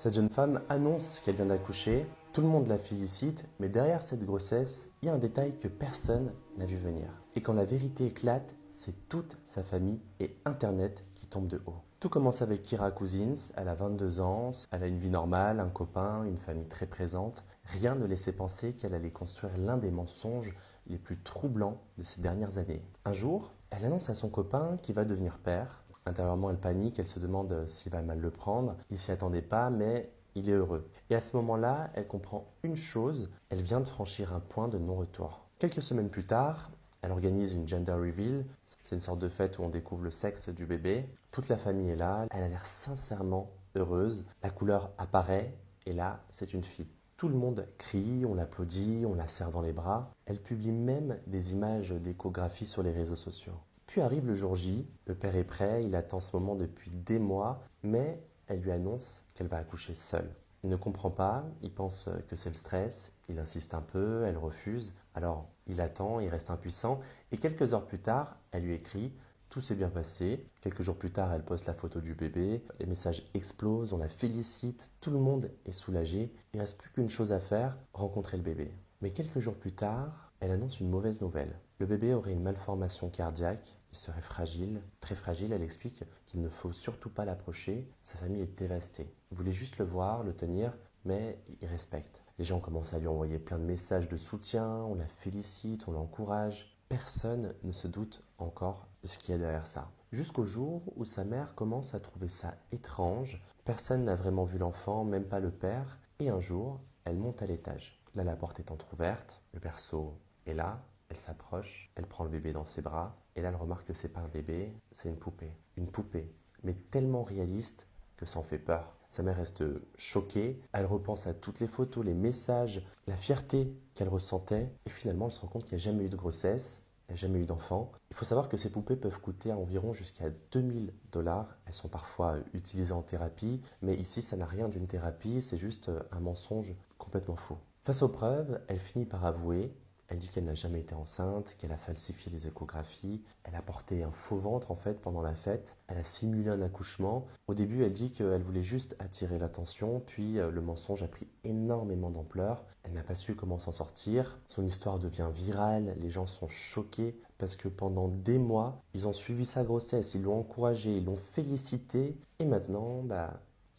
Cette jeune femme annonce qu'elle vient d'accoucher, tout le monde la félicite, mais derrière cette grossesse, il y a un détail que personne n'a vu venir. Et quand la vérité éclate, c'est toute sa famille et Internet qui tombe de haut. Tout commence avec Kira Cousins, elle a 22 ans, elle a une vie normale, un copain, une famille très présente. Rien ne laissait penser qu'elle allait construire l'un des mensonges les plus troublants de ces dernières années. Un jour, elle annonce à son copain qu'il va devenir père. Intérieurement, elle panique, elle se demande s'il va mal le prendre. Il s'y attendait pas, mais il est heureux. Et à ce moment-là, elle comprend une chose, elle vient de franchir un point de non-retour. Quelques semaines plus tard, elle organise une gender reveal. C'est une sorte de fête où on découvre le sexe du bébé. Toute la famille est là, elle a l'air sincèrement heureuse. La couleur apparaît, et là, c'est une fille. Tout le monde crie, on l'applaudit, on la serre dans les bras. Elle publie même des images d'échographie sur les réseaux sociaux. Puis arrive le jour J, le père est prêt, il attend ce moment depuis des mois, mais elle lui annonce qu'elle va accoucher seule. Il ne comprend pas, il pense que c'est le stress, il insiste un peu, elle refuse, alors il attend, il reste impuissant, et quelques heures plus tard, elle lui écrit tout s'est bien passé. Quelques jours plus tard, elle poste la photo du bébé, les messages explosent, on la félicite, tout le monde est soulagé, il ne reste plus qu'une chose à faire, rencontrer le bébé. Mais quelques jours plus tard, elle annonce une mauvaise nouvelle. Le bébé aurait une malformation cardiaque, il serait fragile, très fragile, elle explique qu'il ne faut surtout pas l'approcher, sa famille est dévastée. Il voulait juste le voir, le tenir, mais il respecte. Les gens commencent à lui envoyer plein de messages de soutien, on la félicite, on l'encourage. Personne ne se doute encore de ce qu'il y a derrière ça. Jusqu'au jour où sa mère commence à trouver ça étrange, personne n'a vraiment vu l'enfant, même pas le père, et un jour, elle monte à l'étage. Là, la porte est entr'ouverte, le berceau est là, elle s'approche, elle prend le bébé dans ses bras, et là elle remarque que c'est pas un bébé, c'est une poupée. Une poupée, mais tellement réaliste que ça en fait peur. Sa mère reste choquée, elle repense à toutes les photos, les messages, la fierté qu'elle ressentait, et finalement elle se rend compte qu'il n'y a jamais eu de grossesse, il n'y a jamais eu d'enfant. Il faut savoir que ces poupées peuvent coûter environ jusqu'à 2000 $. Elles sont parfois utilisées en thérapie, mais ici ça n'a rien d'une thérapie, c'est juste un mensonge complètement faux. Face aux preuves, elle finit par avouer. Elle dit qu'elle n'a jamais été enceinte, qu'elle a falsifié les échographies, elle a porté un faux ventre en fait pendant la fête, elle a simulé un accouchement. Au début, elle dit qu'elle voulait juste attirer l'attention, puis le mensonge a pris énormément d'ampleur. Elle n'a pas su comment s'en sortir. Son histoire devient virale, les gens sont choqués parce que pendant des mois, ils ont suivi sa grossesse, ils l'ont encouragée, ils l'ont félicité, et maintenant,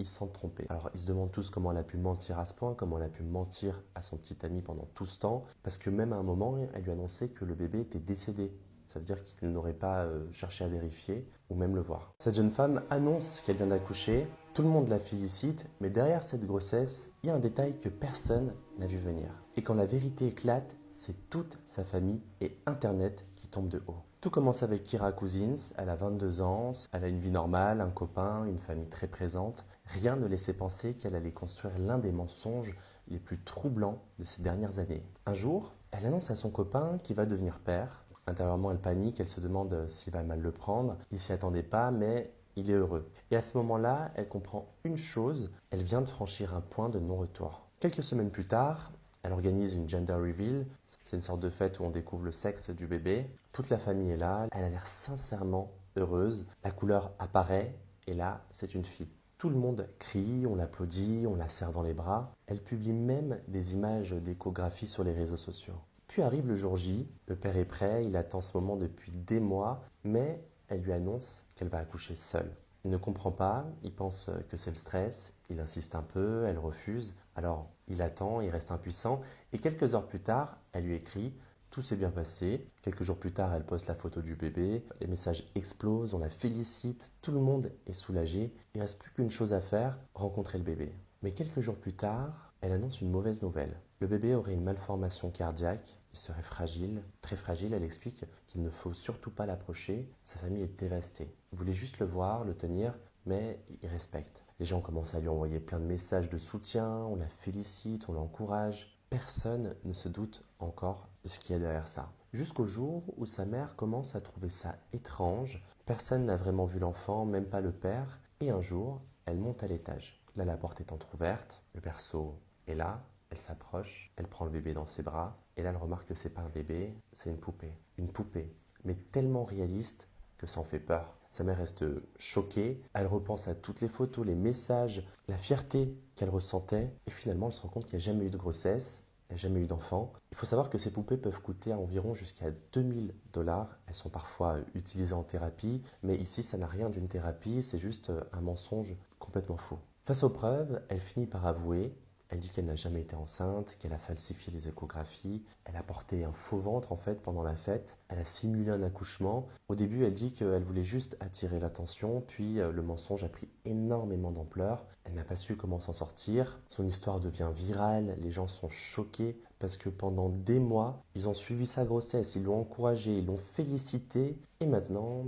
ils se sentent trompés. Alors ils se demandent tous comment elle a pu mentir à ce point, comment elle a pu mentir à son petit ami pendant tout ce temps, parce que même à un moment, elle lui annonçait que le bébé était décédé. Ça veut dire qu'il n'aurait pas cherché à vérifier ou même le voir. Cette jeune femme annonce qu'elle vient d'accoucher, tout le monde la félicite, mais derrière cette grossesse, il y a un détail que personne n'a vu venir. Et quand la vérité éclate, c'est toute sa famille et Internet qui tombe de haut. Tout commence avec Kira Cousins, elle a 22 ans, elle a une vie normale, un copain, une famille très présente. Rien ne laissait penser qu'elle allait construire l'un des mensonges les plus troublants de ces dernières années. Un jour, elle annonce à son copain qu'il va devenir père. Intérieurement, elle panique, elle se demande s'il va mal le prendre. Il s'y attendait pas, mais il est heureux. Et à ce moment-là, elle comprend une chose, elle vient de franchir un point de non-retour. Quelques semaines plus tard, elle organise une gender reveal. C'est une sorte de fête où on découvre le sexe du bébé. Toute la famille est là, elle a l'air sincèrement heureuse. La couleur apparaît, et là, c'est une fille. Tout le monde crie, on l'applaudit, on la serre dans les bras. Elle publie même des images d'échographie sur les réseaux sociaux. Puis arrive le jour J, le père est prêt, il attend ce moment depuis des mois, mais elle lui annonce qu'elle va accoucher seule. Il ne comprend pas, il pense que c'est le stress, il insiste un peu, elle refuse, alors il attend, il reste impuissant, et quelques heures plus tard, elle lui écrit tout s'est bien passé. Quelques jours plus tard, elle poste la photo du bébé, les messages explosent, on la félicite, tout le monde est soulagé, il ne reste plus qu'une chose à faire, rencontrer le bébé. Mais quelques jours plus tard, elle annonce une mauvaise nouvelle. Le bébé aurait une malformation cardiaque, il serait fragile, très fragile, elle explique qu'il ne faut surtout pas l'approcher, sa famille est dévastée. Il voulait juste le voir, le tenir, mais il respecte. Les gens commencent à lui envoyer plein de messages de soutien, on la félicite, on l'encourage. Personne ne se doute encore de ce qu'il y a derrière ça. Jusqu'au jour où sa mère commence à trouver ça étrange, personne n'a vraiment vu l'enfant, même pas le père, et un jour, elle monte à l'étage. Là, la porte est entr'ouverte, le berceau est là, elle s'approche, elle prend le bébé dans ses bras, et là elle remarque que c'est pas un bébé, c'est une poupée. Une poupée, mais tellement réaliste que ça en fait peur. Sa mère reste choquée, elle repense à toutes les photos, les messages, la fierté qu'elle ressentait, et finalement elle se rend compte qu'il n'y a jamais eu de grossesse, il n'y a jamais eu d'enfant. Il faut savoir que ces poupées peuvent coûter environ jusqu'à 2000 $. Elles sont parfois utilisées en thérapie, mais ici ça n'a rien d'une thérapie, c'est juste un mensonge complètement faux. Face aux preuves, elle finit par avouer. Elle dit qu'elle n'a jamais été enceinte, qu'elle a falsifié les échographies, elle a porté un faux ventre en fait pendant la fête, elle a simulé un accouchement. Au début, elle dit qu'elle voulait juste attirer l'attention, puis le mensonge a pris énormément d'ampleur. Elle n'a pas su comment s'en sortir. Son histoire devient virale, les gens sont choqués parce que pendant des mois, ils ont suivi sa grossesse, ils l'ont encouragée, ils l'ont félicitée, et maintenant,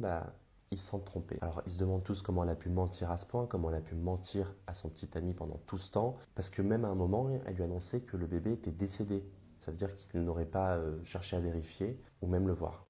ils se sentent trompés. Alors ils se demandent tous comment elle a pu mentir à ce point, comment elle a pu mentir à son petit ami pendant tout ce temps, parce que même à un moment, elle lui annonçait que le bébé était décédé. Ça veut dire qu'il n'aurait pas cherché à vérifier ou même le voir.